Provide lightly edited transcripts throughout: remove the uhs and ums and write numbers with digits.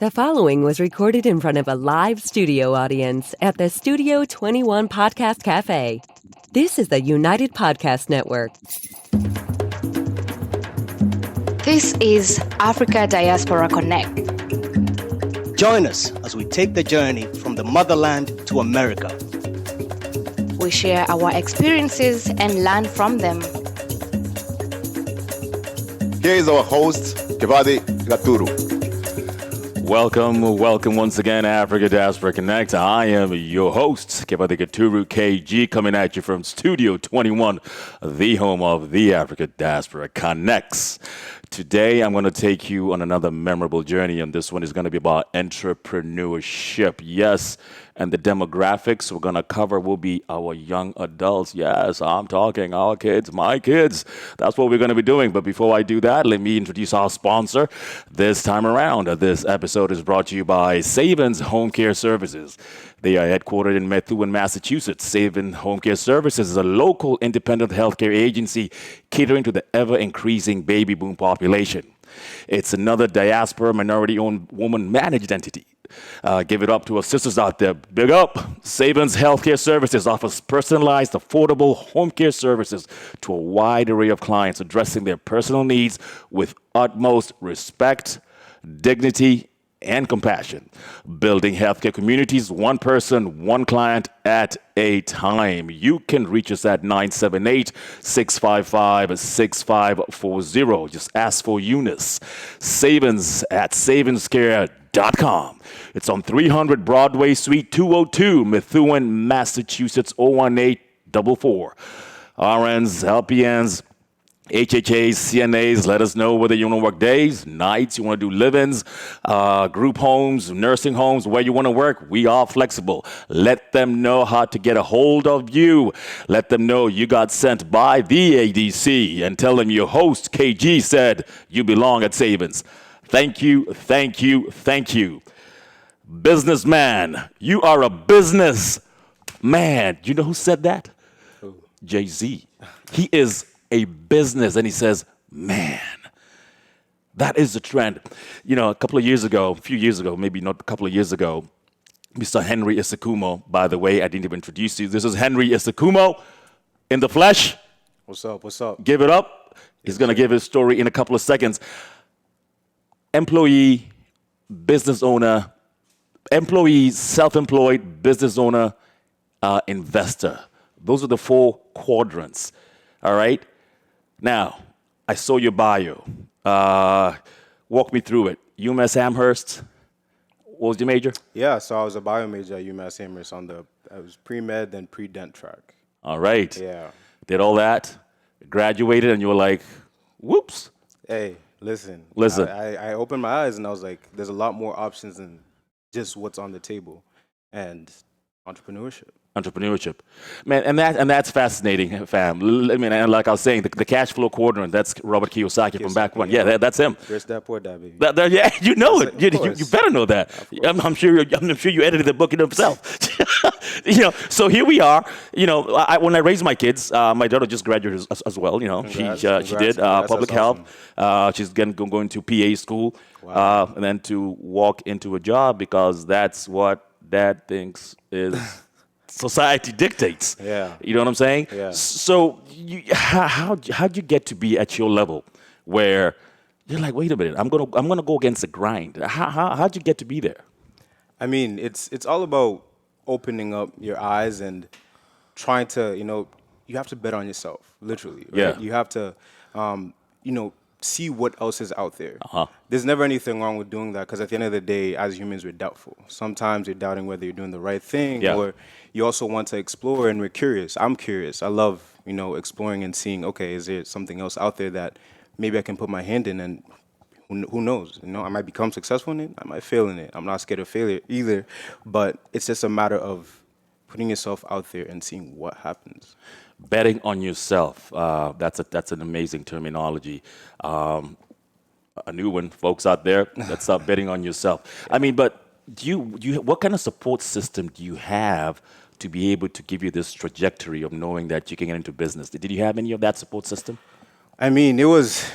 The following was recorded in front of a live studio audience at the Studio 21 Podcast Cafe. This is the United Podcast Network. This is Africa Diaspora Connect. Join us as we take the journey from the motherland to America. We share our experiences and learn from them. Here is our host, Kibathi Gaturu. Welcome once again, Africa Diaspora Connect. I am your host, Kibathi Gaturu KG, coming at you from Studio 21, the home of the Africa Diaspora Connects. Today, I'm going to take you on another memorable journey, and this one is going to be about entrepreneurship. Yes, and the demographics we're going to cover will be our young adults. Yes, I'm talking our kids, my kids. That's what we're going to be doing. But before I do that, let me introduce our sponsor this time around. This episode is brought to you by Savins Home Care Services. They are headquartered in Methuen, Massachusetts. Savin Home Care Services is a local independent healthcare agency catering to the ever-increasing baby boom population. It's another diaspora minority-owned woman-managed entity. Give it up to our sisters out there. Big up! Savins Healthcare Services offers personalized, affordable home care services to a wide array of clients, addressing their personal needs with utmost respect, dignity, and compassion, building healthcare communities, one person, one client at a time. You can reach us at 978-655-6540. Just ask for Eunice. Savins at savinscare.com. It's on 300 Broadway, Suite 202, Methuen, Massachusetts, 01844. RNs, LPNs, HHAs, CNAs, let us know whether you want to work days, nights, you want to do live-ins, group homes, nursing homes, where you want to work. We are flexible. Let them know how to get a hold of you. Let them know you got sent by the ADC and tell them your host, KG, said you belong at Savins. Thank you, thank you, thank you. Businessman, you are a business man. Do you know who said that? Who? Jay-Z. He is a business, and he says, man, that is the trend. You know, a few years ago, maybe not a couple of years ago, Mr. Henry Isikumo, by the way, I didn't even introduce you. This is Henry Isikumo in the flesh. What's up, what's up? Give it up. He's going to give his story in a couple of seconds. Employee, business owner, employee, self-employed, business owner, investor. Those are the four quadrants, all right? Now, I saw your bio. Walk me through it. UMass Amherst. What was your major? Yeah, so I was a bio major at UMass Amherst I was pre-med, then pre-dent track. All right. Yeah. Did all that, graduated, and you were like, whoops. Hey, listen. I opened my eyes and I was like, there's a lot more options than just what's on the table. And entrepreneurship, man, and that's fascinating, fam. I mean, and like I was saying, the cash flow quadrant. That's Robert Kiyosaki from back when. Yeah, that's him. Rich Dad Poor Dad, baby. Yeah, you know it. You better know that. I'm sure you edited the book yourself. You know, so here we are. You know, when I raised my kids, my daughter just graduated as well. You know, she did public health. Awesome. She's going to PA school, wow. And then to walk into a job because that's what Dad thinks is. Society dictates. Yeah. You know what I'm saying? Yeah. So how'd you get to be at your level where you're like, wait a minute, I'm gonna go against the grind? How'd you get to be there? I mean, it's all about opening up your eyes and trying to, you have to bet on yourself, literally. Right? Yeah. You have to, see what else is out there. Uh-huh. There's never anything wrong with doing that because at the end of the day, as humans, we're doubtful. Sometimes you're doubting whether you're doing the right thing, or you also want to explore, and we're curious. I'm curious. I love, exploring and seeing, okay, is there something else out there that maybe I can put my hand in, and who knows? I might become successful in it. I might fail in it. I'm not scared of failure either, but it's just a matter of putting yourself out there and seeing what happens. Betting on yourself. That's an amazing terminology. A new one, folks out there. Let's start betting on yourself. I mean, but do you what kind of support system do you have to be able to give you this trajectory of knowing that you can get into business? Did you have any of that support system? It was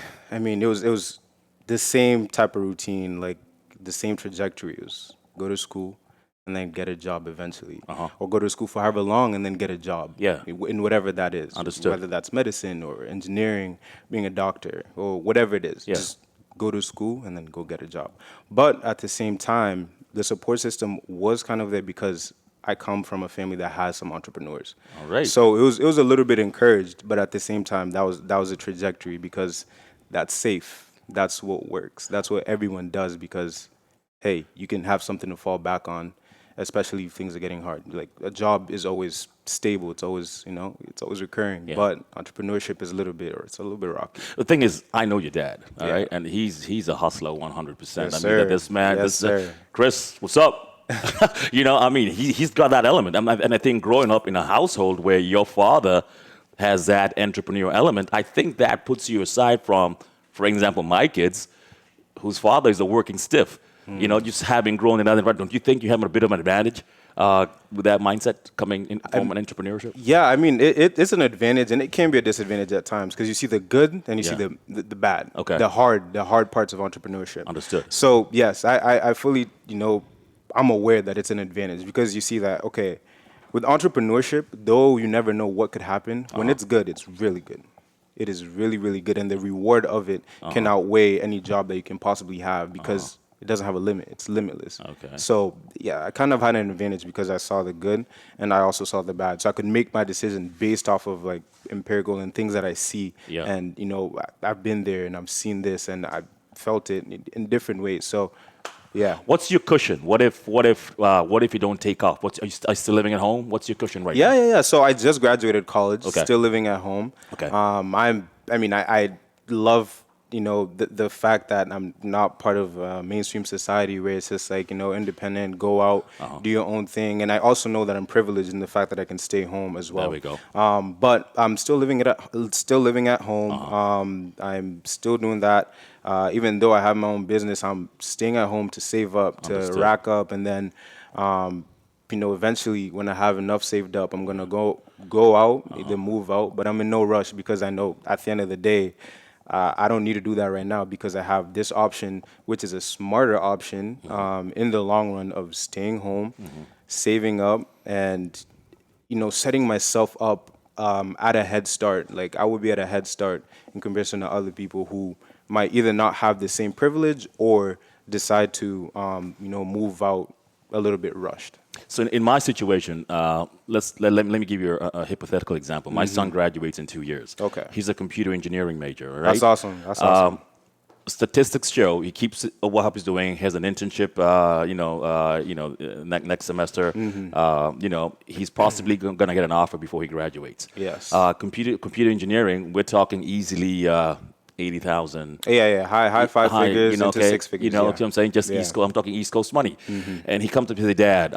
the same type of routine. Like the same trajectory. It was go to school and then get a job eventually, or go to school for however long and then get a job. Yeah. In whatever that is. Understood. Whether that's medicine or engineering, being a doctor or whatever it is. Yeah. Just go to school and then go get a job. But at the same time, the support system was kind of there because I come from a family that has some entrepreneurs. All right. So it was a little bit encouraged, but at the same time, that was a trajectory because that's safe. That's what works. That's what everyone does because, hey, you can have something to fall back on, especially if things are getting hard. Like a job is always stable. It's always, it's always recurring. Yeah. But entrepreneurship is it's a little bit rocky. The thing is, I know your dad, all right? And he's a hustler 100%. Yes, I mean, sir. this man, Yes, sir. Chris, what's up? He's got that element. And I think growing up in a household where your father has that entrepreneurial element, I think that puts you aside from, for example, my kids, whose father is a working stiff. Just having grown in that environment, don't you think you have a bit of an advantage with that mindset coming in from an entrepreneurship? Yeah, I mean, it's an advantage and it can be a disadvantage at times because you see the good and you see the bad, Okay. the hard parts of entrepreneurship. Understood. So yes, I fully, I'm aware that it's an advantage because you see that, okay, with entrepreneurship, though you never know what could happen, when it's good, it's really good. It is really, really good. And the reward of it can outweigh any job that you can possibly have because it doesn't have a limit. It's limitless. Okay. So, yeah, I kind of had an advantage because I saw the good and I also saw the bad. So I could make my decision based off of like empirical and things that I see. Yeah. And, I've been there and I've seen this and I've felt it in different ways. So, yeah. What's your cushion? What if you don't take off? Are you still living at home? What's your cushion right now? Yeah. So I just graduated college, Okay. still living at home. Okay. I love, the fact that I'm not part of mainstream society where it's just like, independent, go out, do your own thing. And I also know that I'm privileged in the fact that I can stay home as well. There we go. But I'm still living at home. I'm still doing that. Even though I have my own business, I'm staying at home to save up, to Understood. rack up, and then, eventually when I have enough saved up, I'm gonna go out, either move out. But I'm in no rush because I know at the end of the day, I don't need to do that right now because I have this option, which is a smarter option in the long run of staying home, saving up, and setting myself up at a head start. Like I would be at a head start in comparison to other people who might either not have the same privilege or decide to move out a little bit rushed. So in my situation, let me give you a hypothetical example. My son graduates in 2 years. Okay. He's a computer engineering major. Right? That's awesome. That's awesome. Statistics show he keeps what he's doing. He has an internship, next semester. He's possibly going to get an offer before he graduates. Yes. Computer engineering, we're talking easily 80,000. Yeah. High five figures into six figures. You know what I'm saying? Just East Coast. I'm talking East Coast money. And he comes up to say, Dad,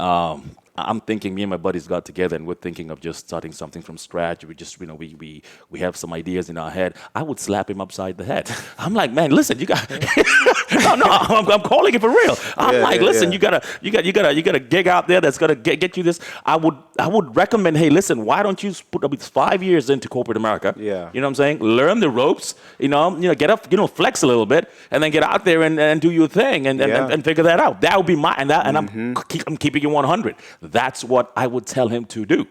I'm thinking me and my buddies got together and we're thinking of just starting something from scratch. We just, we have some ideas in our head. I would slap him upside the head. I'm like, man, listen, you got, I'm calling it for real. Listen, you got a gig out there that's gonna get you this. I would recommend, hey, listen, why don't you put up 5 years into corporate America? Yeah. You know what I'm saying? Learn the ropes, get up, flex a little bit and then get out there and do your thing and figure that out. That would be I'm keeping you 100. That's what I would tell him to do.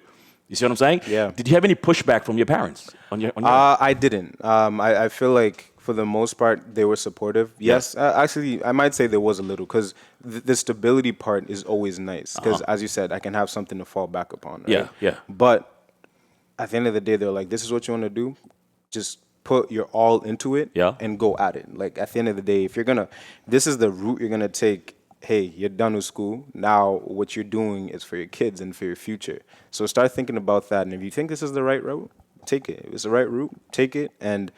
You see what I'm saying? Yeah. Did you have any pushback from your parents on your I didn't. I feel like for the most part they were supportive. Yes, actually, I might say there was a little because the stability part is always nice because, as you said, I can have something to fall back upon. Right? Yeah. But at the end of the day, they're like, "This is what you want to do. Just put your all into it and go at it." Like at the end of the day, if this is the route you're gonna take. Hey, you're done with school. Now what you're doing is for your kids and for your future. So start thinking about that. And if you think this is the right route, take it. If it's the right route, take it. And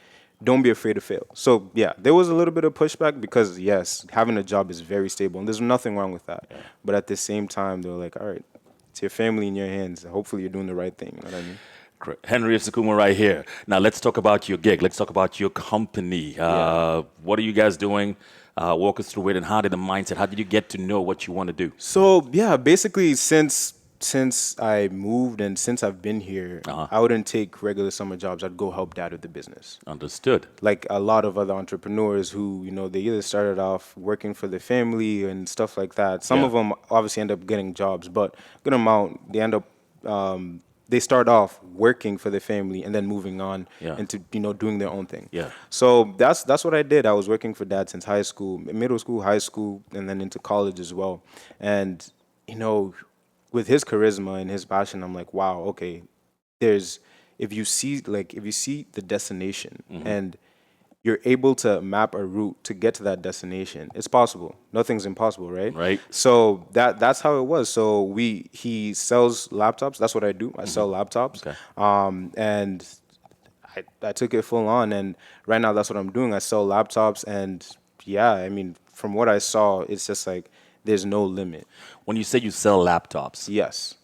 don't be afraid to fail. So, yeah, there was a little bit of pushback because, yes, having a job is very stable. And there's nothing wrong with that. But at the same time, they're like, all right, it's your family in your hands. Hopefully you're doing the right thing. You know what I mean? Henry Isakumo right here. Now, let's talk about your gig. Let's talk about your company. What are you guys doing? Walk us through it, and how did you get to know what you want to do? So, yeah, basically since since I moved and since I've been here, I wouldn't take regular summer jobs. I'd go help dad with the business. Understood. Like a lot of other entrepreneurs who, they either started off working for their family and stuff like that. Some of them obviously end up getting jobs, but a good amount, they end up, they start off working for their family and then moving on into, doing their own thing. Yeah. So that's what I did. I was working for dad since high school, middle school, high school, and then into college as well. And, with his charisma and his passion, I'm like, wow, okay, if you see the destination and you're able to map a route to get to that destination, it's possible. Nothing's impossible, right? Right. So that's how it was. So he sells laptops. That's what I do. I sell laptops. Okay. And I took it full on, and right now that's what I'm doing. I sell laptops, and I mean, from what I saw, it's just like there's no limit. When you say you sell laptops, Yes.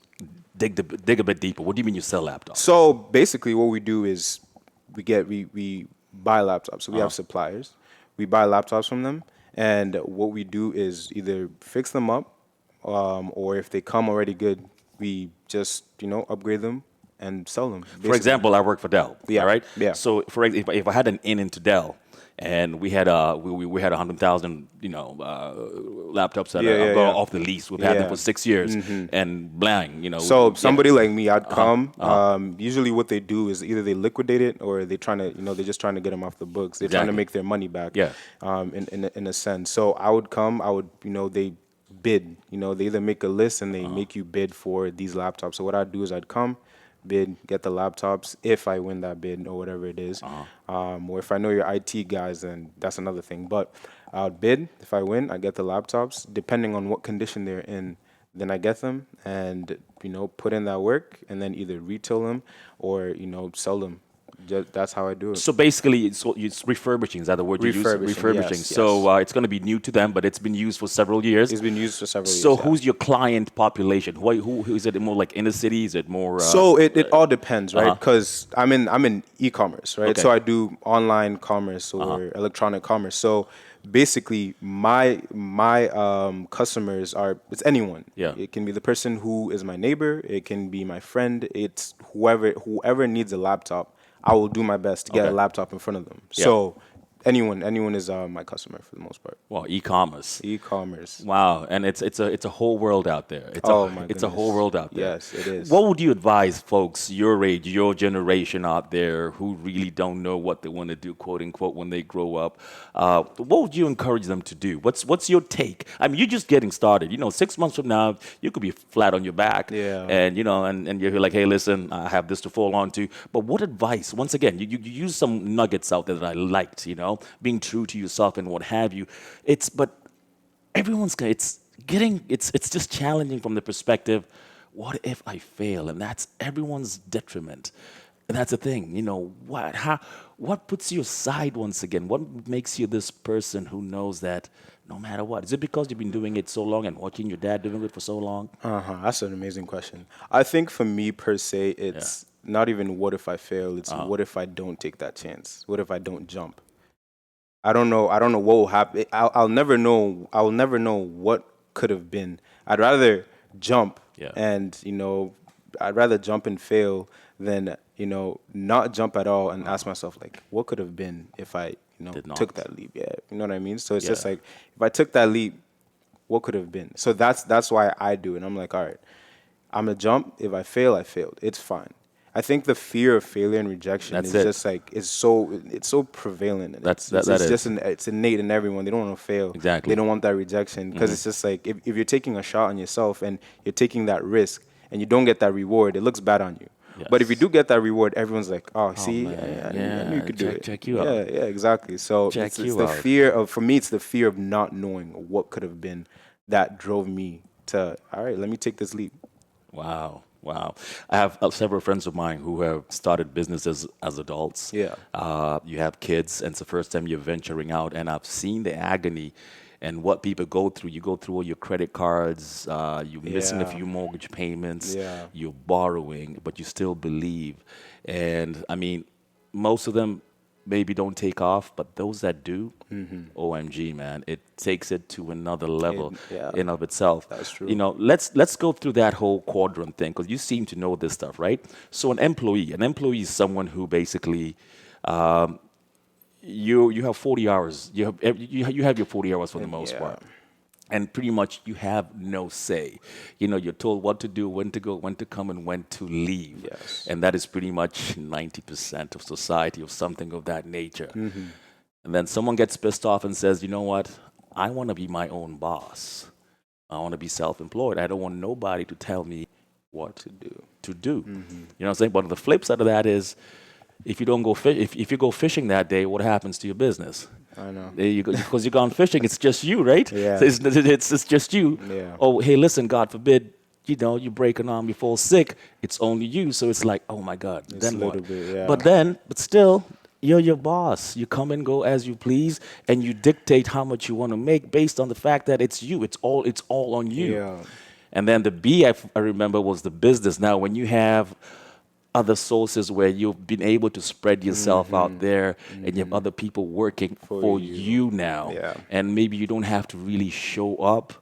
dig a bit deeper. What do you mean you sell laptops? So basically, what we do is we buy laptops. So we have suppliers. We buy laptops from them, and what we do is either fix them up, or if they come already good, we just upgrade them and sell them. For example, I work for Dell. Yeah, All right. yeah. So if I had an in into Dell, and we had we had 100,000 laptops that are going off the lease. We've had them for 6 years, and blang. So somebody like me, I'd come. Usually, what they do is either they liquidate it or they're trying to, they're just trying to get them off the books. They're trying to make their money back. Yeah. In a sense. So I would come. They bid. They either make a list and they make you bid for these laptops. So what I'd do is I'd come, bid, get the laptops. If I win that bid or whatever it is, or if I know your IT guys, then that's another thing. But I'll bid. If I win, I get the laptops. Depending on what condition they're in, then I get them and put in that work and then either retail them or sell them. That's how I do it. So basically, it's refurbishing. Is that the word you use? Refurbishing. Yes, So it's going to be new to them, but it's been used for several years. It's been used for several years. So who's your client population? Who is it? More like inner city? Is it more? So it all depends, right? Because I'm in e-commerce, right? Okay. So I do online commerce or electronic commerce. So basically, my customers it's anyone. Yeah. It can be the person who is my neighbor. It can be my friend. It's whoever needs a laptop. I will do my best to get a laptop in front of them. Yeah. So anyone is my customer for the most part. Well, e-commerce. E-commerce. Wow, and it's a whole world out there. It's a whole world out there. Yes, it is. What would you advise folks your age, your generation out there who really don't know what they want to do, quote unquote, when they grow up? What would you encourage them to do? What's your take? I mean, you're just getting started. 6 months from now, you could be flat on your back. Yeah. And and you're like, hey, listen, I have this to fall on to. But what advice? Once again, you use some nuggets out there that I liked. Being true to yourself and what have you. But it's just challenging from the perspective, what if I fail? And that's everyone's detriment. And that's the thing, what puts you aside once again? What makes you this person who knows that no matter what? Is it because you've been doing it so long and watching your dad doing it for so long? That's an amazing question. I think for me per se, it's not even what if I fail, it's what if I don't take that chance? What if I don't jump? I don't know what will happen. I'll never know. I will never know what could have been. I'd rather jump and I'd rather jump and fail than not jump at all and ask myself like, what could have been if I took that leap? Yeah, you know what I mean. So it's just like, if I took that leap, what could have been? So that's why I do it. And I'm like, all right, I'm gonna jump. If I fail, I failed. It's fine. I think the fear of failure and rejection just like it's so prevalent. It's innate in everyone. They don't want to fail. Exactly. They don't want that rejection because it's just like if you're taking a shot on yourself and you're taking that risk and you don't get that reward, it looks bad on you. Yes. But if you do get that reward, everyone's like, I knew you could do it. Check you out. Yeah, exactly. So it's the fear of, for me, it's the fear of not knowing what could have been that drove me to, all right, let me take this leap. Wow. I have several friends of mine who have started businesses as adults. Yeah. You have kids, and it's the first time you're venturing out, and I've seen the agony and what people go through. You go through all your credit cards, you're missing a few mortgage payments, you're borrowing, but you still believe. And I mean, most of them maybe don't take off, but those that do, OMG, man, it takes it to another level in of itself. That's true. You know, let's go through that whole quadrant thing because you seem to know this stuff, right? So an employee is someone who basically you have 40 hours. You have your 40 hours for the most part. And pretty much you have no say. You know, you're told what to do, when to go, when to come, and when to leave. Yes. And that is pretty much 90% of society or something of that nature. And then someone gets pissed off and says, you know what? I want to be my own boss. I want to be self-employed. I don't want nobody to tell me what to do. You know what I'm saying? But the flip side of that is, if you don't go if you go fishing that day, what happens to your business? I know. There you go, because you're gone fishing. It's just you, right? Yeah. So it's just you. Yeah. Oh, hey, listen, God forbid, you know, you break an arm, you fall sick. It's only you. So it's like, oh my God, It's then a what? little bit, yeah. But still, you're your boss. You come and go as you please, and you dictate how much you want to make based on the fact that it's you. It's all on you. Yeah. And then the B I remember was the business. Now, when you have other sources where you've been able to spread yourself out there and you have other people working for you now. Yeah. And maybe you don't have to really show up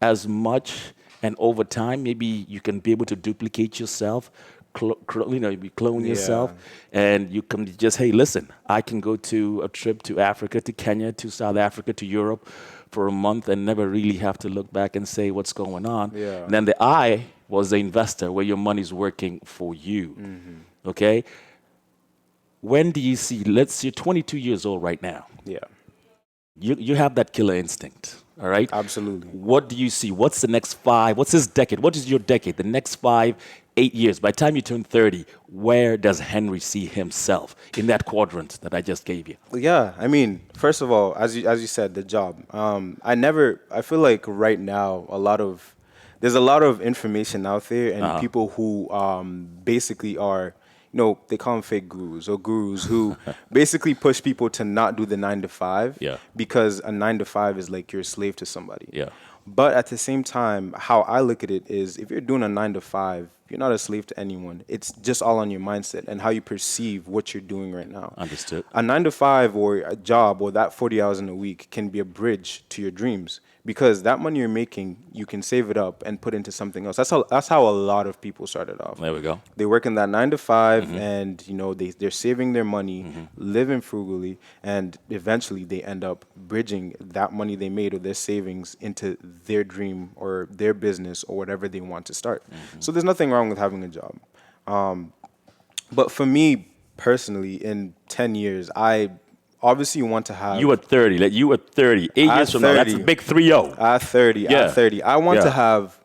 as much. And over time, maybe you can be able to duplicate yourself, clone yourself. And you can just, hey, listen, I can go to a trip to Africa, to Kenya, to South Africa, to Europe for a month and never really have to look back and say what's going on. Yeah. And then the I was the investor where your money's working for you. Okay? When do you see, you're 22 years old right now. Yeah. You have that killer instinct, all right? Absolutely. What do you see? What's the next what's this decade? What is your decade? The next 5, 8 years. By the time you turn 30, where does Henry see himself in that quadrant that I just gave you? Yeah, I mean, first of all, as you said, the job. I feel like right now there's a lot of information out there and people who basically are, they call them fake gurus who basically push people to not do the 9 to 5 because a 9 to 5 is like you're a slave to somebody. Yeah. But at the same time, how I look at it is if you're doing a 9 to 5, you're not a slave to anyone. It's just all on your mindset and how you perceive what you're doing right now. Understood. A 9 to 5 or a job or that 40 hours in a week can be a bridge to your dreams. Because that money you're making, you can save it up and put into something else. That's how a lot of people started off. There we go. They work in that 9 to 5, and they're saving their money, living frugally, and eventually they end up bridging that money they made or their savings into their dream or their business or whatever they want to start. So there's nothing wrong with having a job. But for me personally, in 10 years, I obviously want to have... You at 30. Like you at 30. 8 years from now, that's a big 3-0. At 30. Yeah. At 30. I want to have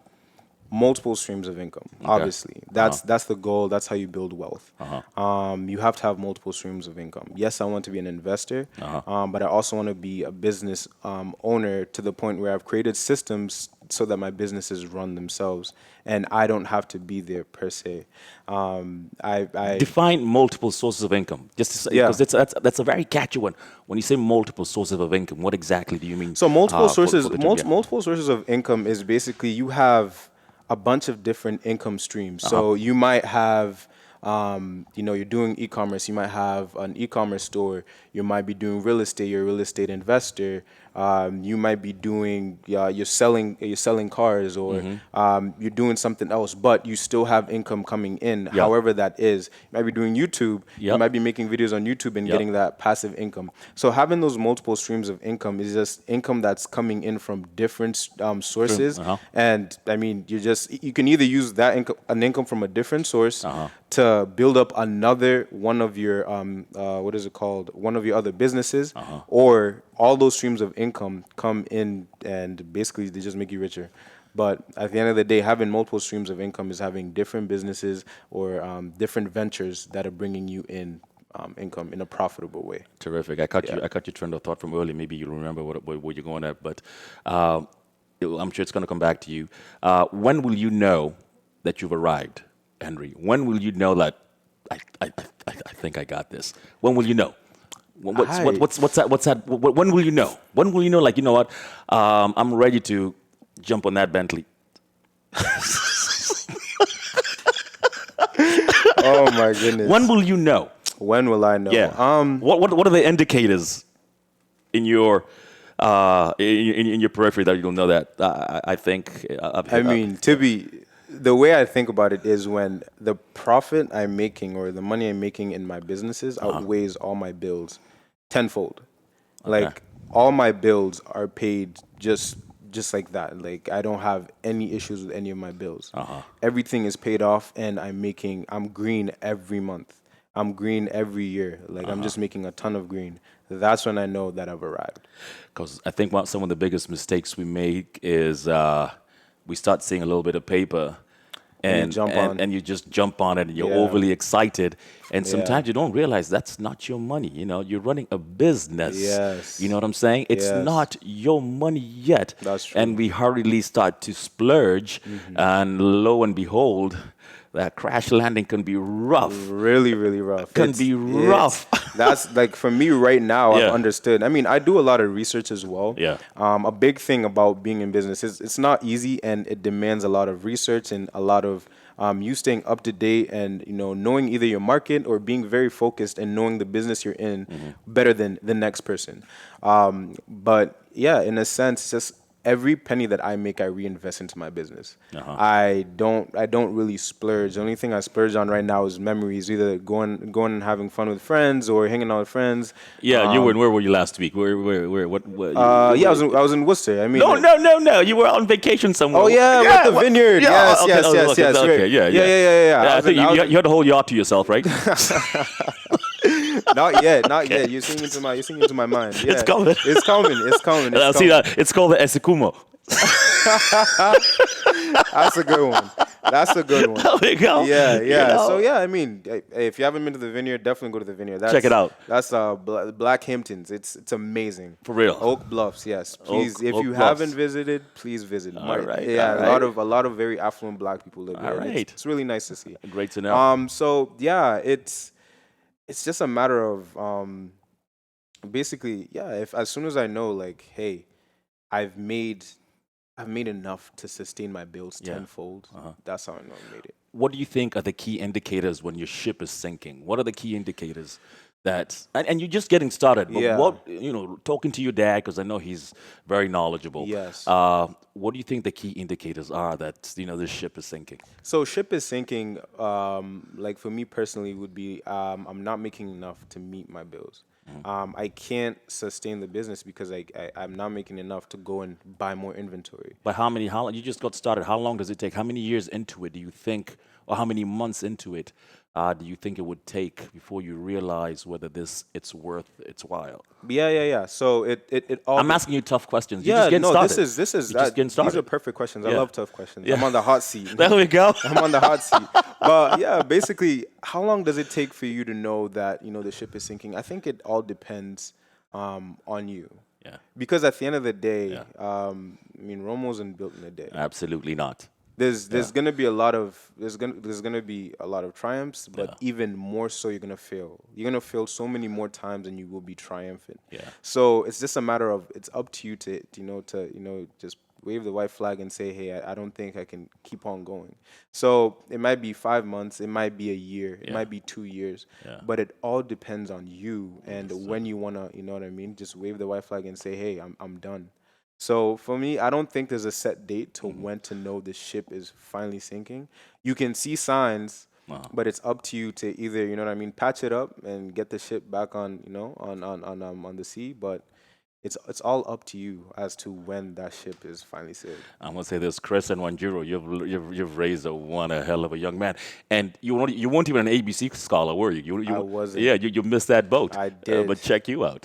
multiple streams of income, obviously. That's the goal. That's how you build wealth. You have to have multiple streams of income. Yes, I want to be an investor, but I also want to be a business owner to the point where I've created systems so that my businesses run themselves and I don't have to be there per se. I define multiple sources of income. Just to say, because that's a very catchy one. When you say multiple sources of income, what exactly do you mean? So multiple sources, multiple sources of income is basically you have a bunch of different income streams. So you might have, you're doing e-commerce. You might have an e-commerce store. You might be doing real estate. You're a real estate investor. You might be doing, you're selling cars, or you're doing something else, but you still have income coming in, however that is. You might be doing YouTube. You might be making videos on YouTube and getting that passive income. So having those multiple streams of income is just income that's coming in from different sources. And I mean, you can either use that an income from a different source to build up another one of your, one of your other businesses, or all those streams of income come in and basically they just make you richer. But at the end of the day, having multiple streams of income is having different businesses or different ventures that are bringing you in income in a profitable way. Terrific. I caught your trend of thought from earlier. Maybe you'll remember where you're going at, but I'm sure it's going to come back to you. When will you know that you've arrived, Henry? When will you know that I think I got this? When will you know? What's that? When will you know? When will you know? Like, you know what? I'm ready to jump on that Bentley. Oh my goodness! When will you know? When will I know? Yeah. What are the indicators in your in your periphery that you'll know that? I think. I mean, the way I think about it is when the profit I'm making or the money I'm making in my businesses outweighs all my bills tenfold. Like all my bills are paid just like that. Like I don't have any issues with any of my bills. Everything is paid off, and I'm green every month. I'm green every year. Like I'm just making a ton of green. That's when I know that I've arrived. Because I think some of the biggest mistakes we make is we start seeing a little bit of paper. And you just jump on it, and you're overly excited, and sometimes you don't realize that's not your money. You're running a business. Yes. You know what I'm saying? It's not your money yet. That's true. And we hurriedly start to splurge, and lo and behold, that crash landing can be rough. Really, really rough. Can be rough. That's like for me right now. I've understood. I mean, I do a lot of research as well. Yeah. A big thing about being in business is it's not easy, and it demands a lot of research and a lot of you staying up to date and knowing either your market or being very focused and knowing the business you're in better than the next person. But yeah, in a sense, just every penny that I make, I reinvest into my business. I don't really splurge. The only thing I splurge on right now is memories, either going and having fun with friends or hanging out with friends. Yeah, where were you last week? Where what I was in Worcester. I mean, no, you were on vacation somewhere. Oh yeah, with the vineyard. Yes. Okay, yeah. I think you had the whole yacht to yourself, right? Not yet. You're singing into my mind. Yeah. It's coming. I see that. It's called the Isakumo. That's a good one. There you go. Yeah. So yeah, I mean, if you haven't been to the vineyard, definitely go to the vineyard. Check it out. That's Black Hamptons. It's amazing. For real. Oak Bluffs, yes. Please, if you Bluffs. haven't visited, please visit. All right. A lot of very affluent Black people live there. All right. It's really nice to see. Great to know. So yeah, it's just a matter of basically, if as soon as I know, like, hey, I've made enough to sustain my bills tenfold. That's how I know I made it. What do you think are the key indicators when your ship is sinking? What are the key indicators that, and you're just getting started, but what, talking to your dad, because I know he's very knowledgeable. Yes. What do you think the key indicators are that, this ship is sinking? So ship is sinking, like for me personally would be, I'm not making enough to meet my bills. I can't sustain the business because I'm not making enough to go and buy more inventory. But how long, you just got started, how long does it take? How many years into it do you think, or how many months into it do you think it would take before you realize whether it's worth its while? Yeah. So it all. I'm asking you tough questions. You're just getting started. This is just getting started. These are perfect questions. I love tough questions. I'm on the hot seat. There we go. I'm on the hot seat. But yeah, basically, how long does it take for you to know that the ship is sinking? I think it all depends on you. Yeah. Because at the end of the day, I mean, Rome wasn't built in a day. Absolutely not. There's gonna be a lot of triumphs, but even more so, you're gonna fail. You're gonna fail so many more times than you will be triumphant. Yeah. So it's just a matter of, it's up to you to just wave the white flag and say, hey, I don't think I can keep on going. So it might be 5 months, it might be a year, it might be 2 years, but it all depends on you and when you wanna, just wave the white flag and say, hey, I'm done. So for me, I don't think there's a set date to when to know the ship is finally sinking. You can see signs, but it's up to you to either, patch it up and get the ship back on, on the sea. But it's all up to you as to when that ship is finally sailed. I'm gonna say this, Chris and Wanjiro, you've raised a hell of a young man, and you weren't even an ABC scholar, were you? I wasn't. Yeah, you missed that boat. I did. But check you out.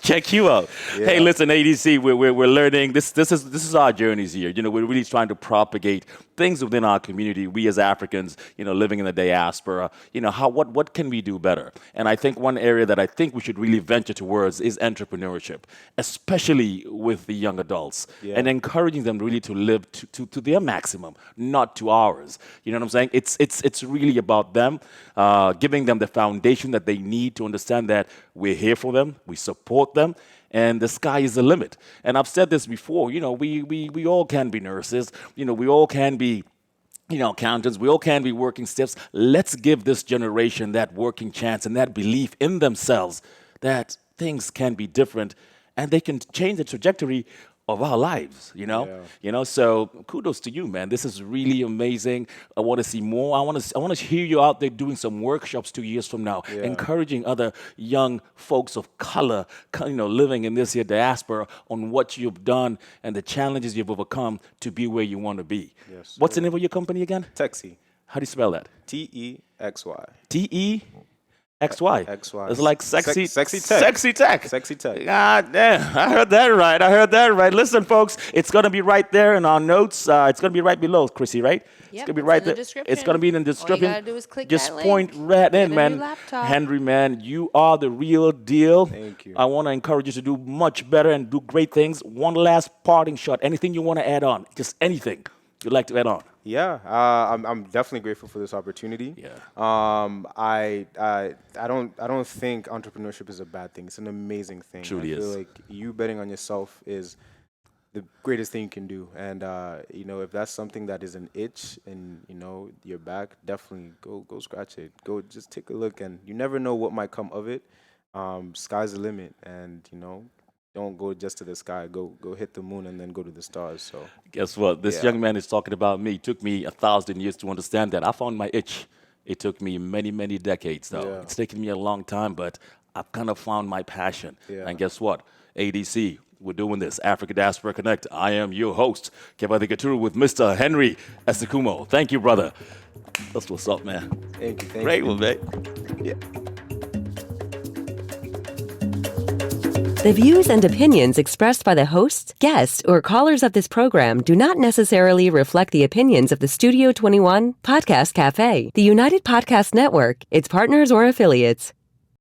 Check you out. Yeah. Hey, listen, ADC, we're learning. This is our journeys here. We're really trying to propagate things within our community. We as Africans, living in the diaspora, what can we do better? And I think one area that I think we should really venture towards is entrepreneurship, especially with the young adults, and encouraging them really to live to their maximum, not to ours. You know what I'm saying? It's really about them, giving them the foundation that they need to understand that we're here for them, we support them, and the sky is the limit. And I've said this before, we all can be nurses, we all can be accountants, we all can be working stiffs. Let's give this generation that working chance and that belief in themselves that things can be different and they can change the trajectory of our lives, So kudos to you, man. This is really amazing. I want to see more. I want to hear you out there doing some workshops 2 years from now, encouraging other young folks of color, living in this here diaspora on what you've done and the challenges you've overcome to be where you want to be. Yes, what's the name of your company again? TEXY. How do you spell that? TEXY. TEXY. XY. It's like sexy tech. Sexy tech. Sexy tech. God damn. I heard that right. Listen, folks, it's going to be right there in our notes. It's going to be right below, Chrissy, right? Yep, it's going to be right there. It's going to be in the description. All you gotta do is click Just that link. point right in, Get a man. new laptop. Henry, man, you are the real deal. Thank you. I want to encourage you to do much better and do great things. One last parting shot. Anything you want to add on? Just anything you'd like to add on. Yeah, I'm definitely grateful for this opportunity. Yeah. I don't think entrepreneurship is a bad thing. It's an amazing thing. Truly I feel is. like you betting on yourself is the greatest thing you can do. And if that's something that is an itch in your back, definitely go scratch it. Go just take a look, and you never know what might come of it. Sky's the limit, and don't go just to the sky. Go hit the moon and then go to the stars. So guess what? This young man is talking about me. It took me 1,000 years to understand that. I found my itch. It took me many, many decades, though. Yeah. It's taken me a long time, but I've kind of found my passion. Yeah. And guess what? ADC, we're doing this. Africa Diaspora Connect. I am your host, Kibathi with Mr. Henry Esikumo. Thank you, brother. That's what's up, man. thank you. Great one, man. Yeah. The views and opinions expressed by the hosts, guests, or callers of this program do not necessarily reflect the opinions of the Studio 21 Podcast Cafe, the United Podcast Network, its partners, or affiliates.